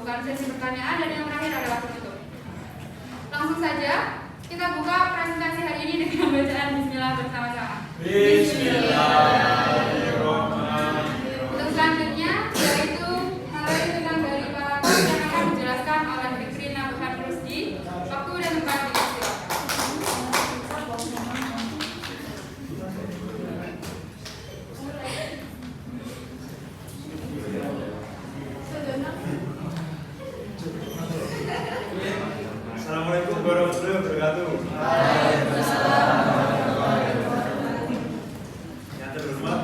bukan sesi pertanyaan, dan yang terakhir adalah penutup. Langsung saja kita buka presentasi hari ini dengan bacaan Bismillah bersama-sama. Bismillahirrahmanirrahim. Untuk selanjutnya yaitu materi tentang dari paragraf yang akan dijelaskan oleh Fikri Nabahan Rusdi. Waktu dan tempat dipersilakan. Assalamualaikum warahmatullahi wabarakatuh. Yang terhormat,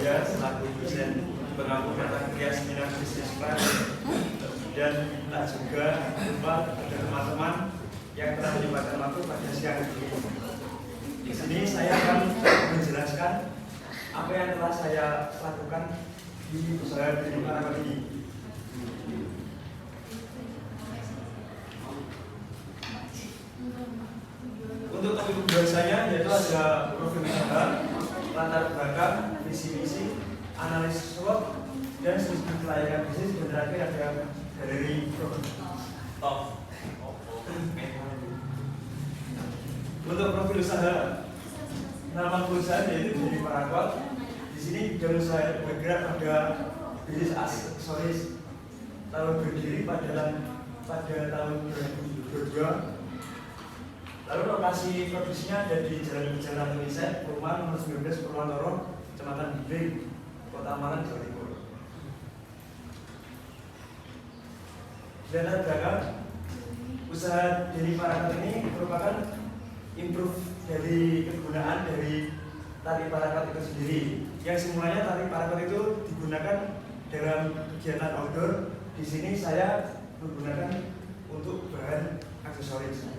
saya selaku dosen pengampu mata kuliah seminar bisnis plan, dan tak juga lupa ada teman-teman yang telah menyempatkan waktu pada siang ini. Di sini saya akan menjelaskan apa yang telah saya lakukan di usaha Diri Parapat ini. Untuk topik pembahasannya yaitu ada profil usaha, latar belakang, visi misi, analisis SWOT, dan sistem kelayakan bisnis, dan terakhir ada galeri produk. Untuk profil usaha, nama perusahaan yaitu Diri Parapat. Di sini bidang usaha bergerak pada bisnis aksesoris, tahun berdiri pada tahun 2022. Lalu lokasi produksinya ada di Jalan Indonesia, Perumahan nomor 19 Purwantoro, Kecamatan Bibing, Kota Malang, Jawa Timur. Latar belakang usaha Diri Parapat ini merupakan improve dari kegunaan dari tali parapat itu sendiri. Yang semulanya tali parapat itu digunakan dalam kegiatan outdoor. Di sini saya menggunakan untuk bahan aksesoris.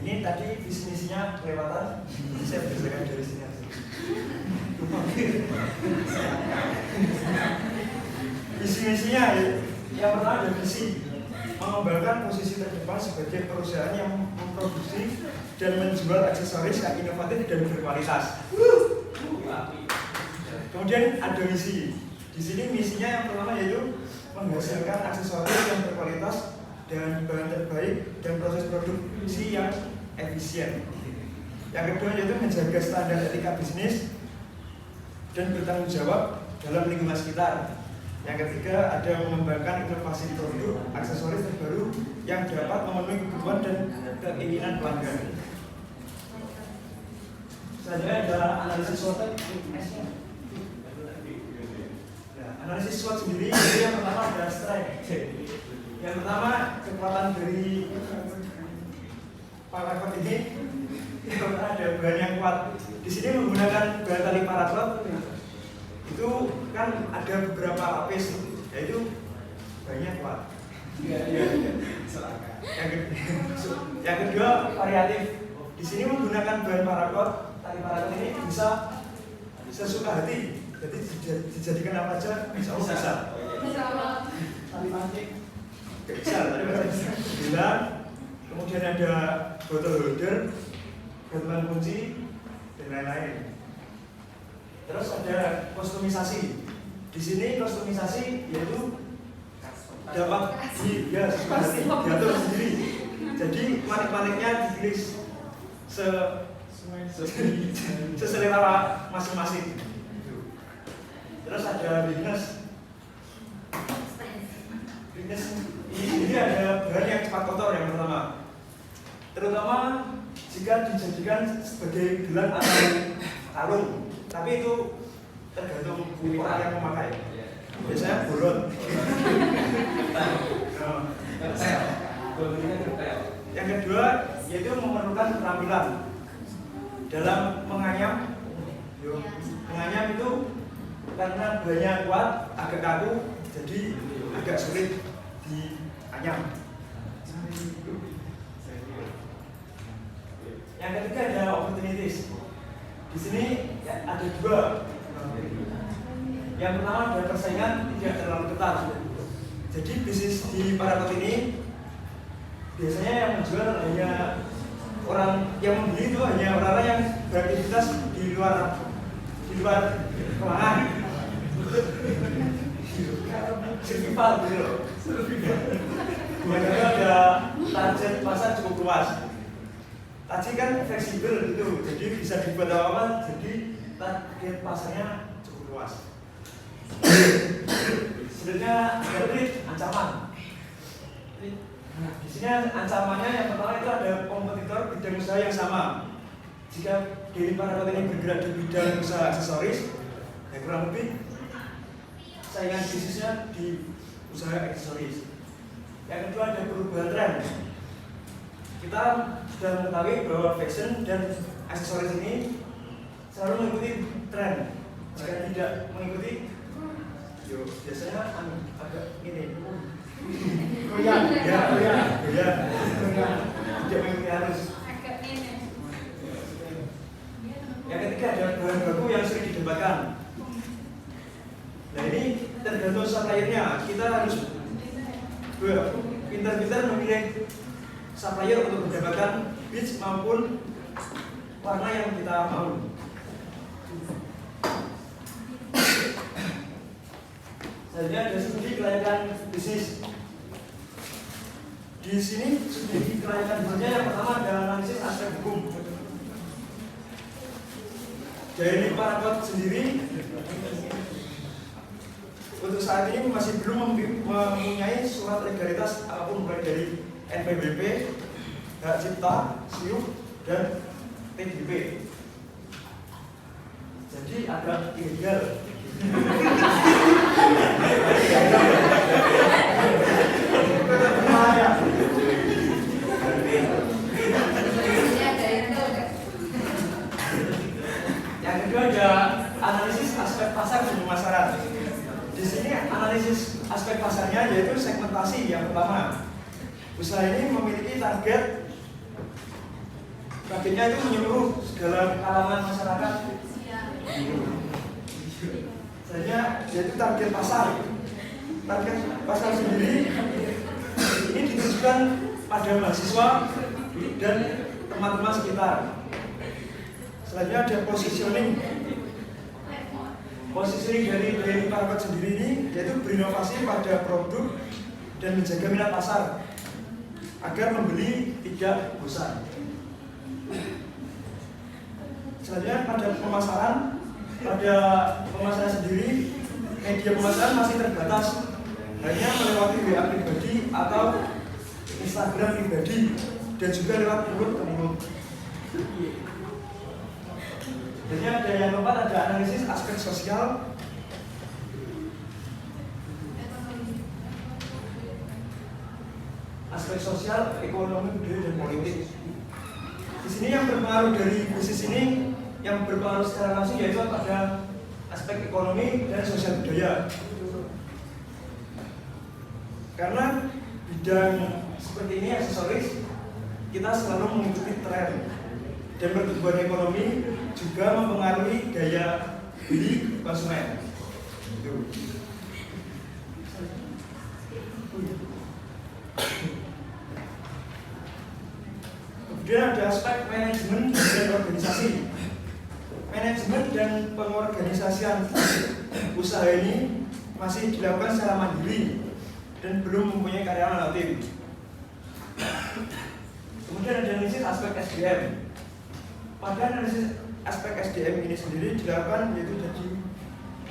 Ini tadi visi misinya kelewatan, saya berdasarkan dari sini aja. Visi misinya yang pertama ada visi, mengembangkan posisi terdepan sebagai perusahaan yang memproduksi dan menjual aksesoris yang inovatif dan berkualitas. Kemudian ada misi. Di sini misinya yang pertama yaitu menghasilkan aksesoris yang berkualitas dan bahan terbaik dan proses produksi yang efisien. Yang kedua yaitu menjaga standar etika bisnis dan bertanggung jawab dalam lingkungan sekitar. Yang ketiga ada mengembangkan inovasi produk aksesoris terbaru yang dapat memenuhi kebutuhan dan keinginan pelanggan. Selanjutnya ada analisis SWOT. Analisis SWOT sendiri itu yang pertama ada strength. Yang pertama kekuatan dari parapat ini, yang pertama ada bahan yang kuat. Di sini menggunakan bahan tali parapat itu kan ada beberapa lapis, yaitu bahannya kuat. Yang kedua variatif. Di sini menggunakan bahan parapat, tali parapat ini bisa sesuka hati. Jadi dijadikan apa aja bisa. Tali mancing. Bisa, tadi bisa. Bilang. Kemudian ada botol holder, gantungan kunci, dan lain-lain. Terus ada kostumisasi. Di sini kostumisasi yaitu dapat diatur sendiri. Jadi manik-maniknya dipilih seselera masing-masing. Terus ada business. Ini ada bahan yang cepat kotor yang pertama. Terutama jika dijadikan sebagai gelang atau kalung, tapi itu tergantung orang yang memakai. Biasanya bolon. Yang kedua yaitu memerlukan keterampilan dalam menganyam. Menganyam itu karena bahannya kuat, agak kaku, jadi agak sulit dianyam. Yang ketiga ada opportunities. Di sini ada dua. Yang pertama ada persaingan tidak terlalu ketat. Jadi bisnis di Parapat ini biasanya yang menjual hanya orang yang membeli itu hanya orang-orang yang beraktivitas di luar di luar ruangan. Survival gitu loh. Yang kedua ada target pasar cukup luas. Tadi kan fleksibel gitu, jadi bisa dibuat apa, jadi target pasarnya cukup luas. Sebenarnya dari ancaman. Nah, di sini ancamannya yang pertama itu ada kompetitor bidang usaha yang sama. Jika Dairy Paragot ini bergerak di bidang usaha aksesoris, ya kurang lebih saingan bisnisnya di usaha aksesoris. Yang kedua ada perubahan tren. Kita sudah mengetahui bahwa fashion dan aksesoris ini selalu mengikuti tren. Jika tidak mengikuti, biasanya agak ini. Goyang, tidak mengikuti arus. Yang ketiga ada bahan baku yang sering didebatkan. Nah ini tergantung suppliernya. Kita harus pintar-pintar memilih supplier untuk mendapatkan bits maupun warna yang kita mau. Selanjutnya ada studi kelayakan bisnis. Di sini studi kelayakan bisnisnya yang pertama ada analisis aspek hukum. Dairy Paragot sendiri untuk saat ini masih belum mempunyai surat legalitas apapun, mulai dari NPWP, hak cipta, SIUP, dan TGP. Jadi agak ilegal. Yang kedua ada analisis aspek pasar dan pemasaran. Di sini analisis aspek pasarnya yaitu segmentasi yang pertama. Usaha ini memiliki targetnya itu menyeluruh segala kalangan masyarakat. Selanjutnya yaitu target pasar. Target pasar sendiri ini ditujukan pada mahasiswa dan teman-teman sekitar. Selanjutnya ada positioning. Positioning dari Dairy Paragot sendiri ini yaitu berinovasi pada produk dan menjaga minat pasar agar membeli tidak bosan. Selanjutnya pada pemasaran sendiri, media pemasaran masih terbatas, hanya melewati WA pribadi atau Instagram pribadi dan juga lewat mulut ke mulut. Jadi ada yang keempat ada analisis aspek sosial. Aspek sosial, ekonomi, budaya, dan politik. Di sini yang berpengaruh dari bisnis ini, yang berpengaruh secara langsung yaitu pada aspek ekonomi dan sosial budaya. Karena bidang seperti ini aksesoris, kita selalu mengikuti tren dan pertumbuhan ekonomi juga mempengaruhi daya beli konsumen. Kemudian ada aspek manajemen dan organisasi. Manajemen dan pengorganisasian usaha ini masih dilakukan secara mandiri dan belum mempunyai karyawan atau tim. Kemudian ada analisis aspek SDM. Pada analisis aspek SDM ini sendiri dilakukan yaitu jadi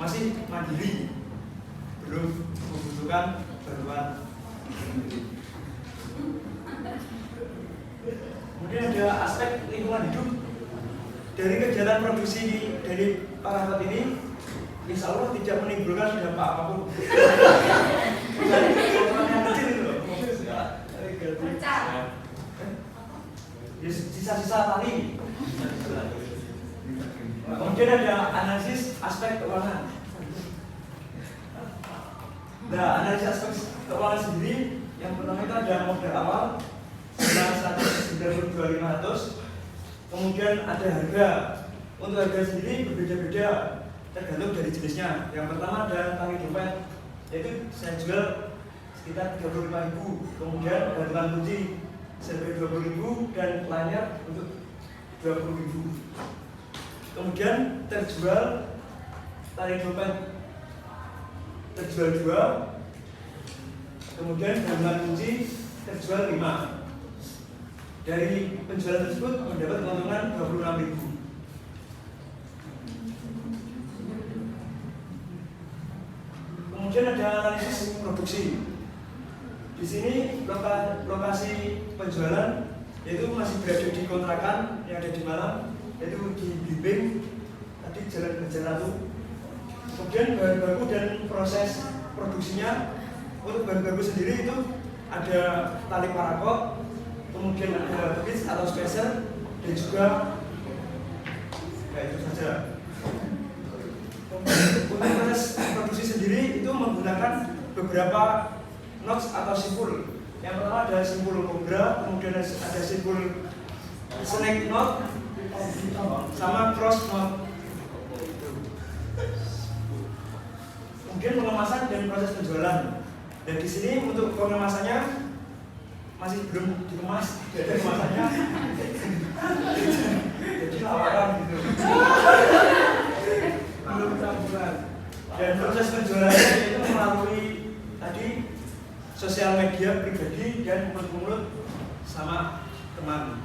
masih mandiri, belum membutuhkan bantuan. Kemudian ada aspek lingkungan hidup. Dari kegiatan produksi dari Paragot ini, insya Allah tidak menimbulkan dampak apapun. Orang yang kecil itu loh, sisa-sisa tali. Kemudian ada analisis aspek keuangan. Nah, analisis aspek keuangan sendiri, yang pertama itu ada modal awal sebesar 192.500. Kemudian ada harga. Untuk harga sendiri berbeda-beda tergantung dari jenisnya. Yang pertama ada tali dompet, yaitu saya jual sekitar 35.000. Kemudian gantungan kunci seharga 20.000 dan lanyard untuk 20.000. Kemudian terjual tali dompet terjual 2, kemudian gantungan kunci terjual 5. Dari penjualan tersebut mendapat keuntungan 26.000. Kemudian ada analisis produksi. Di sini lokasi penjualan yaitu masih berada di kontrakan yang ada di Malang, yaitu di Blimbing, tadi Jalan Banjaratu. Kemudian bahan baku dan proses produksinya, untuk bahan baku sendiri itu ada tali parakot, kemudian ada pitch atau spacer, dan juga ya itu saja. Untuk proses produksi sendiri itu menggunakan beberapa knots atau simpul. Yang pertama ada simpul cobra, kemudian ada simpul snake knot, sama cross knot. Kemudian pengemasan dan proses penjualan. Dan di sini untuk pengemasannya masih belum dikemas, jadi kemasannya jadi lawakan gitu. Belum campuran. Dan proses penjualannya itu melalui tadi sosial media pribadi dan mulut-mulut sama teman.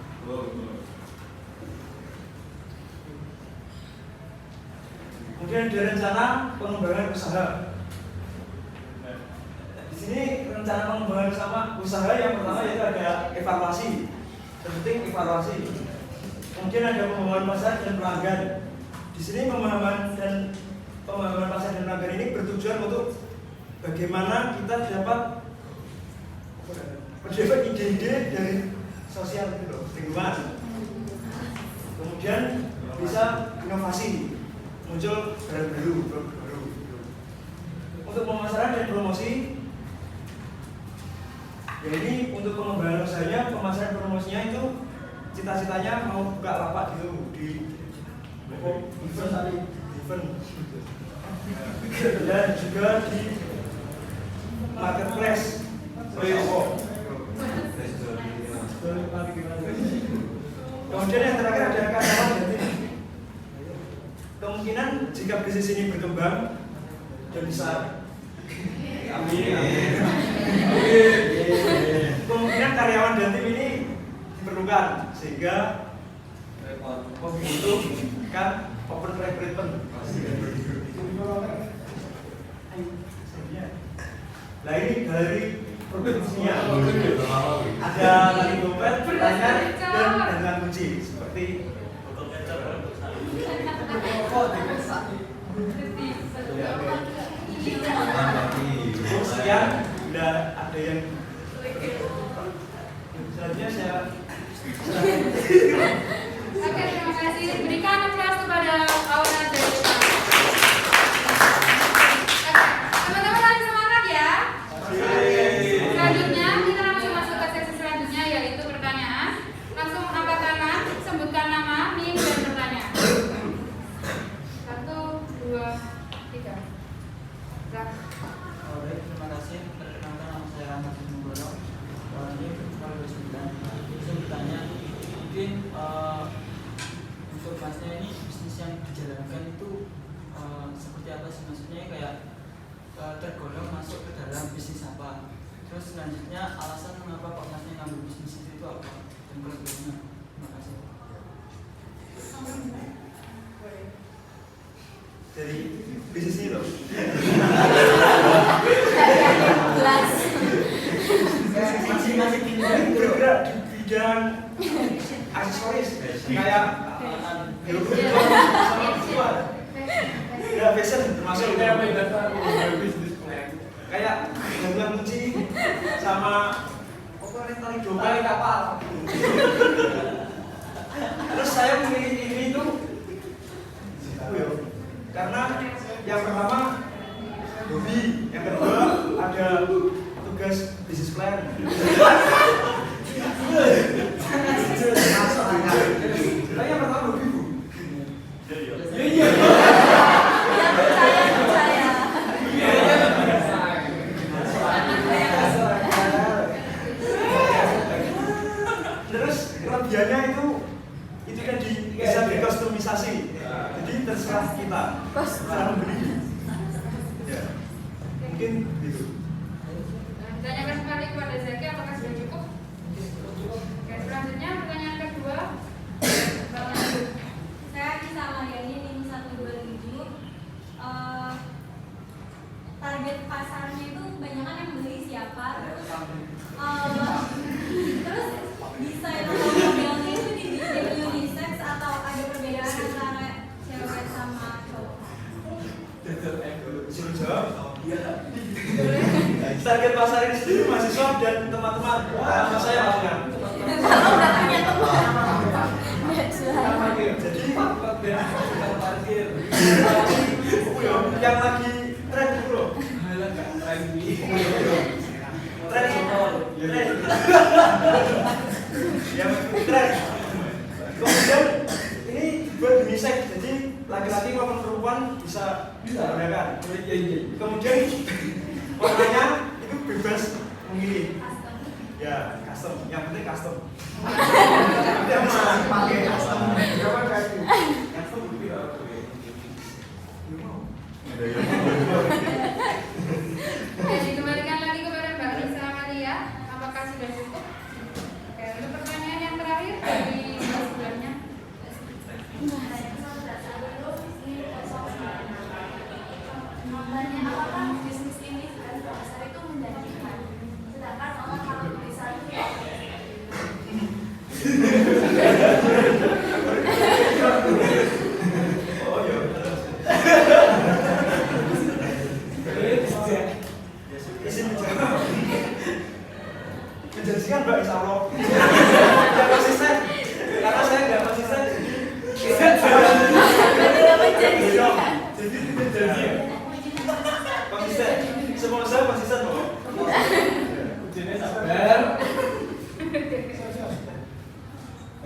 Kemudian ada rencana pengembangan usaha. Di sini rencana pengembangan usaha yang pertama yaitu ada evaluasi, penting evaluasi. Kemudian ada pembangunan pasar dan pelanggan. Di sini pembangunan pasar dan pelanggan ini bertujuan untuk bagaimana kita dapat ide-ide dari sosial gitu loh, lingkungan. Kemudian bisa inovasi, muncul brand baru, produk baru. Untuk pemasaran dan promosi, ya ini untuk pengembangan usahanya, pemasaran promosinya itu cita-citanya mau buka lapak gitu di event dan juga di marketplace. Kemudian yang terakhir ada karyawan dan tim. Kemungkinan jika bisnis ini berkembang dan besar, kemungkinan karyawan dan tim ini diperlukan sehingga membutuhkan open recruitment. Nah ini dari produksinya ada tali dompet, pertanyaan dan gantungan kunci seperti sekian. Sudah ada yang selanjutnya saya Oke, terima kasih. Berikan aplaus kepada Aura dari teman-teman lagi semangat ya. Selanjutnya kita langsung masuk ke sesi selanjutnya yaitu pertanyaan. Langsung angkat tangan, sebutkan nama, NIM dan pertanyaan. 1, 2, 3. Baik, terima kasih. Perkenalkan nama saya Ahmad Nugroho. Ini kalau bisa bertanya, mungkin untuk kelasnya ini bisnis yang dijalankan itu seperti apa sih, maksudnya kayak tergolong masuk ke dalam bisnis apa? Terus selanjutnya alasan mengapa Pak Masnya ngambil bisnis itu apa? Dan prosesnya. Terima kasih. dari bisnis ini loh. Masih bergerak di bidang aksesoris kayak ya fashion termasuk kayak gantungan kunci sama tali dompet kapal. Terus saya memilih ini itu karena yang pertama hobi, yang kedua ada tugas bisnis plan. Yang pertama hobi bu. Iya. Terus kelebihannya itu kan bisa dikustomisasi. Jadi terserah kita cara membeli. Ya, mungkin gitu. Tanyakan kembali kepada Zaki, apakah sudah cukup? Oke, selanjutnya pertanyaan kedua. Saya bisa melayani tim 127. Target pasarnya itu kebanyakan yang beli siapa? Terus desain atau modelnya itu dibikin unisex atau ada perbedaan antara cewek sama cowok? Disuruh jawab? Iya. Target pasar ini sendiri mahasiswa dan teman-teman. Sama saya maksudnya. Kalau udah tanya teman. Jadi yang lagi tren itu loh. Tren. Yang tren. Kemudian ini buat unisex, jadi laki-laki maupun perempuan bisa menggunakan. Kemudian warnanya itu bebas memilih. Ya, custom. Yang penting custom. Yang mana pakai custom? Berapa kali? Custom itu apa? Oke, dikembalikan lagi kepada Mbak Lisa Amalia. Apakah sudah cukup? Oke, untuk pertanyaan yang terakhir dari sebelahnya. Namanya apakah bisnis ini dan pasar itu menjanjikan? Sedangkan orang kalau tulisan Oh iya. Isi menjanjikan Mbak, insya Allah. Tidak konsisten, karena saya nggak konsisten. Jadi menjanjikan. Konsisten, semua saya konsisten loh.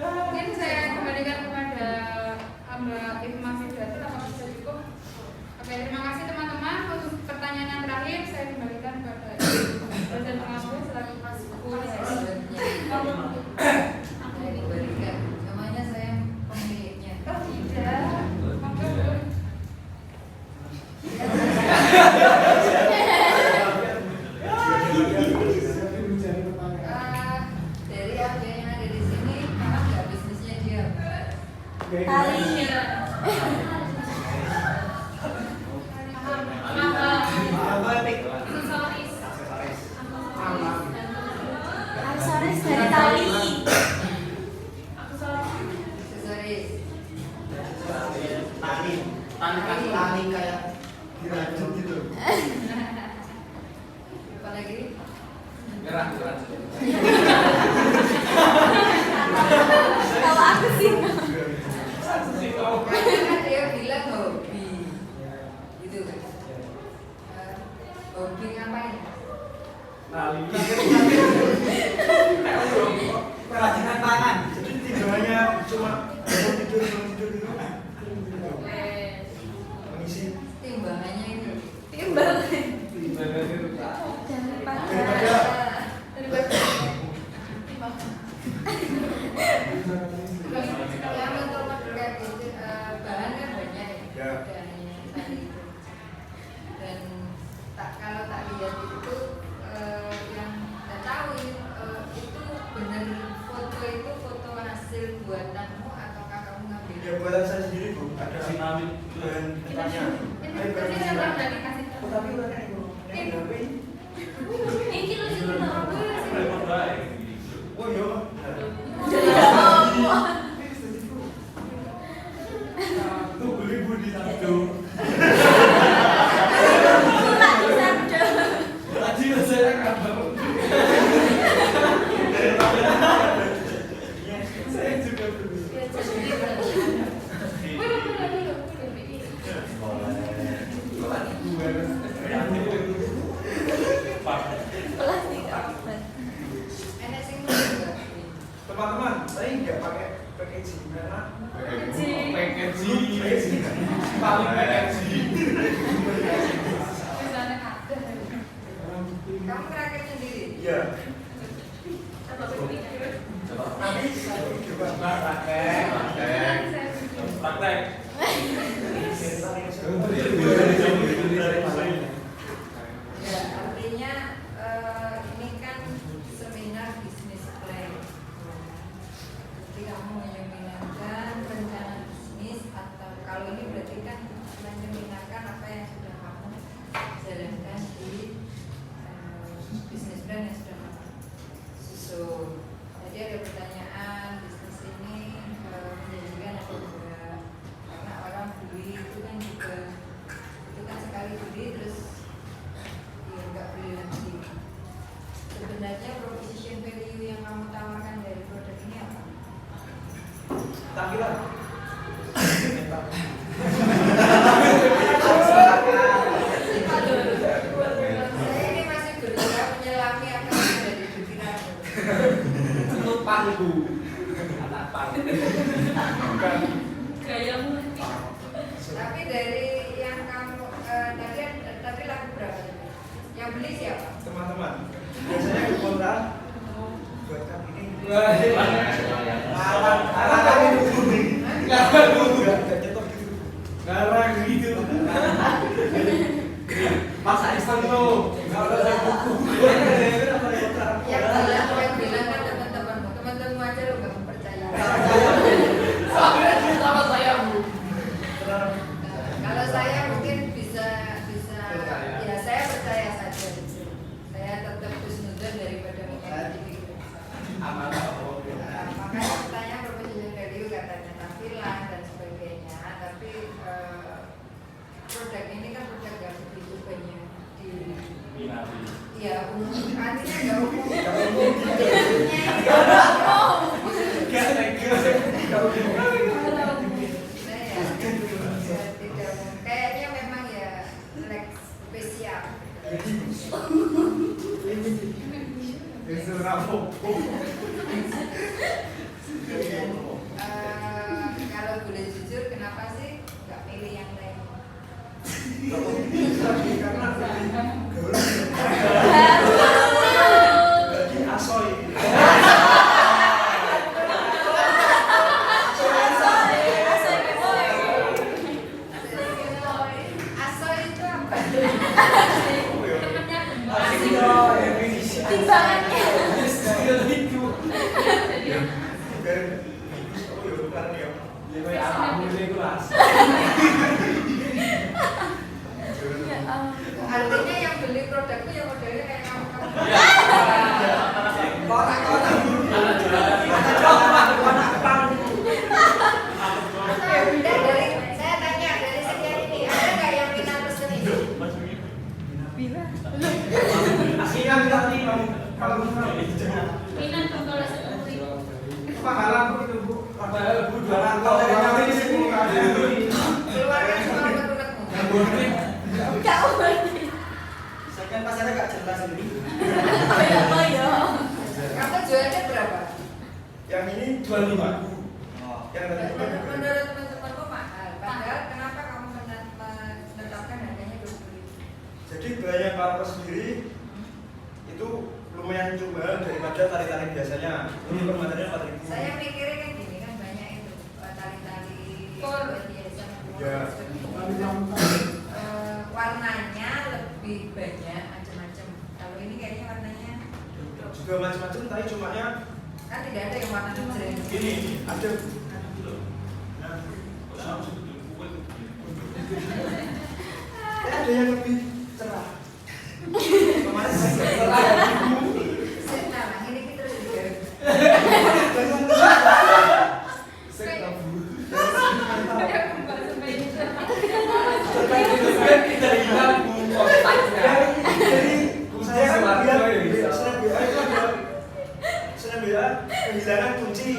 Mungkin saya kembalikan kepada Mbak Irma Fidatul, apakah sudah cukup? Oke, terima kasih teman-teman. Untuk pertanyaan yang terakhir saya kembalikan kepada dosen pengampu selaku Mas Guru. Namanya saya pemiliknya. Oh tidak, maka boleh. Dari apa yang ada di sini, apa nggak bisnisnya dia? tali. Aksesoris dari tali. Aksesoris. Tali kayak dirajut gitu. Apa lagi? Kalau aku sih Karena dia bilang hobi, gitu kan? Hobi ngapain? Kerajinan tangan. Jadi tidak hanya cuma bangun tidur gitu. Mengisi. Timbangannya itu. timbal. Daripada Yang untuk pakai bahan kan banyak Ya. dan kalau tak lihat itu yang tak tahu itu benar foto itu foto hasil buatanmu ataukah kamu ngambil? ya buatan saya sendiri Bu, ada bahan depannya. Ini saya udah dikasih tahu. Tapi udah berapa ini? Ini lucu banget. Oh iya. Tuh beli Bu di situ. Tadi saya kabar. Saya juga beli. Enak sih enggak? Teman-teman, saya nggak pakai packaging karena Packaging. packaging paling packaging. Misalnya ada. Kamu rakit sendiri? Iya. Coba berpikir. Nanti saya coba Saya praktek. Ya, artinya ini kan seminar bisnis plan. Jadi kamu menyeminarkan rencana bisnis atau kalau ini berarti kan menyeminarkan apa yang sudah kamu jalankan di bisnis plan yang sudah kamu susun. Jadi ada pertanyaan bisnis ini menjanjikan atau enggak? Karena orang beli itu kan juga itu kan sekali beli terus ya nggak beli lagi. Sebenarnya proposition value yang kamu tawarkan dari produk ini apa? Tampilan. Saya ini masih berusaha menyelami apa yang ada di pikiran. Itu pangku. Anak pangku. Gayamu. Tapi dari yang kamu tadi laku berapa tadi? Yang beli siapa? Teman-teman, biasanya di kontra buatkan ini. Ngarang gitu. Mas Aisan lo. Yang bilang kan teman-temanmu aja lo gak percaya. Sama saya Bu. Kalau saya mungkin bisa ya saya percaya saja. Saya tetap husnudzon daripada mengkritik. Makanya pertanyaan proposition value katanya tampilan dan sebagainya, tapi produk ini kan produk gak begitu banyak di ya umum, artinya nggak umum. Kayaknya memang ya leg spesial. Kalau boleh jujur, kenapa sih nggak pilih yang lain? Aso itu apa? Timbangannya. Artinya yang beli produkku yang modelnya kayak kamu. Saya tanya dari sekian ini ada nggak yang minat pesen ini? Minat kalau seperti Keluarkan semua unek-unekmu. kau. Sekian pasarnya gak jelas ini. Oh ya. Kamu jualnya berapa? Yang ini 25. Yang tadi Menurut teman-temanmu mahal. Padahal kenapa kamu menetapkan harganya 20.000? Jadi banyak karpet sendiri itu lumayan cukup mahal daripada tali-tali biasanya. Ini per materialnya 4.000. Saya mikirnya kan gini kan banyak itu tali-tali Kor. biasa. Ya. Warnanya lebih banyak macam-macam. Kalau ini kayaknya warnanya Juga macam-macam, tapi cumanya kan tidak ada yang warna hijau. ini ada. Ada yang lebih cerah. Kemarin saya Nah, ini kita terus digarap. kehilangan kunci.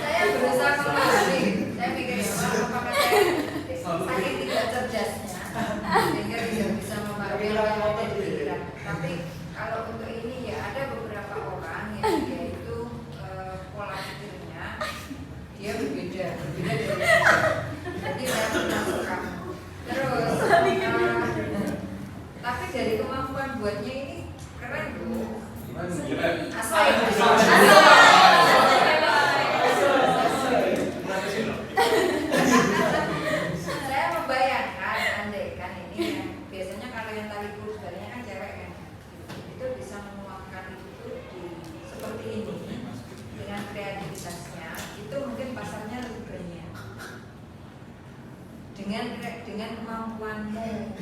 Saya berusaha memahami. Saya pikir apakah saya saking tidak cerjasnya sehingga tidak bisa memahami apa yang ada di pikiran. Tapi kalau untuk ini ya ada beberapa orang yang dia itu pola pikirnya dia berbeda dari saya. Jadi saya menentukan. Terus tapi dari kemampuan buatnya ini keren loh. Asal dengan kemampuanmu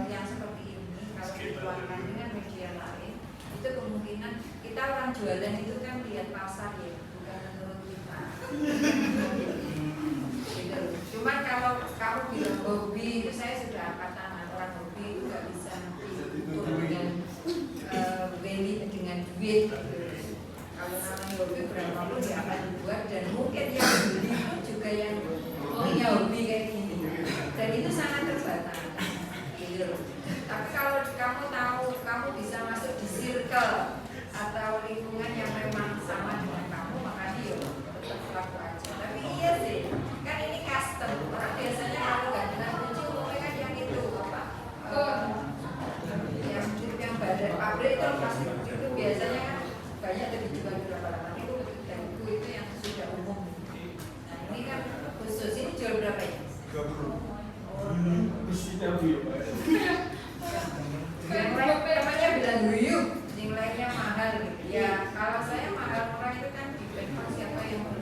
yang seperti ini, kalau dituangkan dengan media lain, itu kemungkinan kita orang jualan itu kan lihat pasar ya, bukan menurut kita. Gitu. Cuman kalau kamu bilang hobi itu, saya sudah angkat tangan. Orang hobi itu nggak bisa diukur dengan dengan duit. Kalau namanya hobi berapapun dia akan dibuat, dan mungkin yang beli pun juga yang punya hobi kayak gini, dan itu sangat terbatas. Gitu. Tapi kalau kamu tahu kamu bisa masuk di circle atau lingkungan yang memang sama dengan kamu, maka dia tetap laku aja. Tapi iya sih, kan ini custom. Orang biasanya kalau gantungan kunci umumnya kan yang itu apa? Yang badan pabrik itu pasti itu biasanya kan banyak dijual di lapangan itu, dan itu yang sudah umum. Nah ini kan khusus, ini jual berapa ya? 20. Mestinya Yang lain namanya bilang duyuk, yang lainnya mahal gitu. Ya kalau saya mahal murah itu kan dipilih siapa yang mau.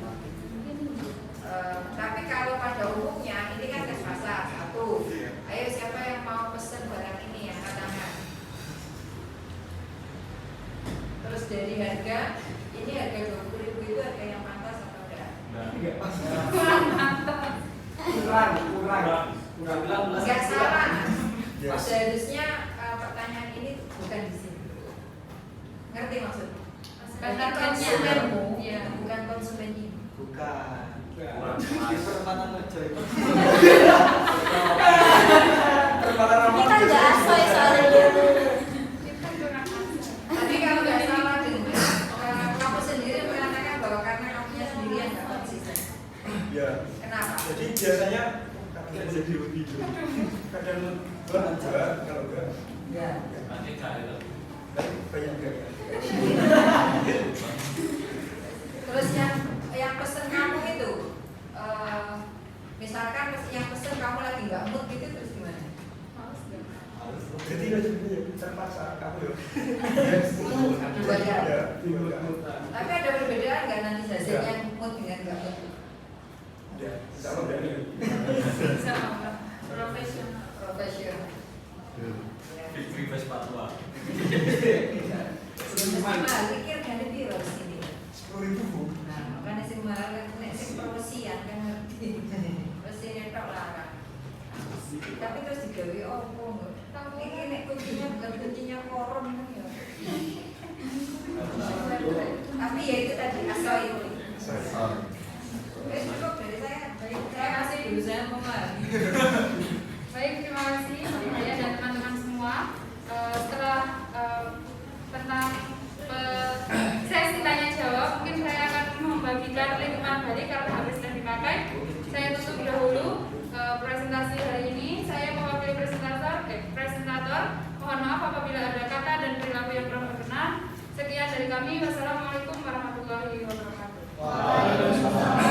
Tapi kalau pada umumnya ini kan tes pasar satu. Ayo siapa yang mau pesen barang ini, angkat tangan. Terus dari harga, ini harga 20.000 itu harga yang pantas atau enggak? Enggak pas. Kurang. Enggak salah. Yes. Seharusnya pertanyaan ini bukan di sini. Ngerti maksudnya? Karena konsumenmu, Iya. bukan konsumen ini. Bukan. Di perempatan Rejo itu. Ini kan nggak asoy soalnya. Kita kurang asal. Tapi kalau nggak salah dengar, kamu sendiri mengatakan bahwa karena kamu punya sendirian nggak konsisten. Ya. Kenapa? Jadi biasanya kadang jadi lebih kadang enggak, kalau enggak Ya. Nanti cari lagi. tapi banyak enggak. Terus yang pesen kamu itu, misalkan yang pesen kamu lagi nggak mood gitu, terus gimana? Jadi jadi terpaksa kamu ya. Buat ya. Ya. Tapi ada perbedaan nggak nanti hasilnya mood dengan nggak mood? Ya, sama dari. Sama profesional. Profesional. Fikri Vespa tua. Mahal, pikir kan di biro sini. 10.000. Nah, makanya sing mahal kan nek sing promosian kan ngerti. Terus ini tok larang. Tapi terus digawe opo enggak? Iki nek kuncinya bukan kuncinya koron kan ya. Tapi ya itu tadi asal itu. Cukup dari saya. Saya kasih dulu, saya mau mari. Baik, terima kasih saya dan teman-teman semua. Setelah tentang sesi tanya jawab, mungkin saya akan membagikan lingkungan balik karena habis sudah dipakai. Saya tutup dahulu presentasi hari ini. Saya mewakili presentator. Mohon maaf apabila ada kata dan perilaku yang kurang berkenan. Sekian dari kami. Wassalamualaikum warahmatullahi wabarakatuh. Waalaikumsalam.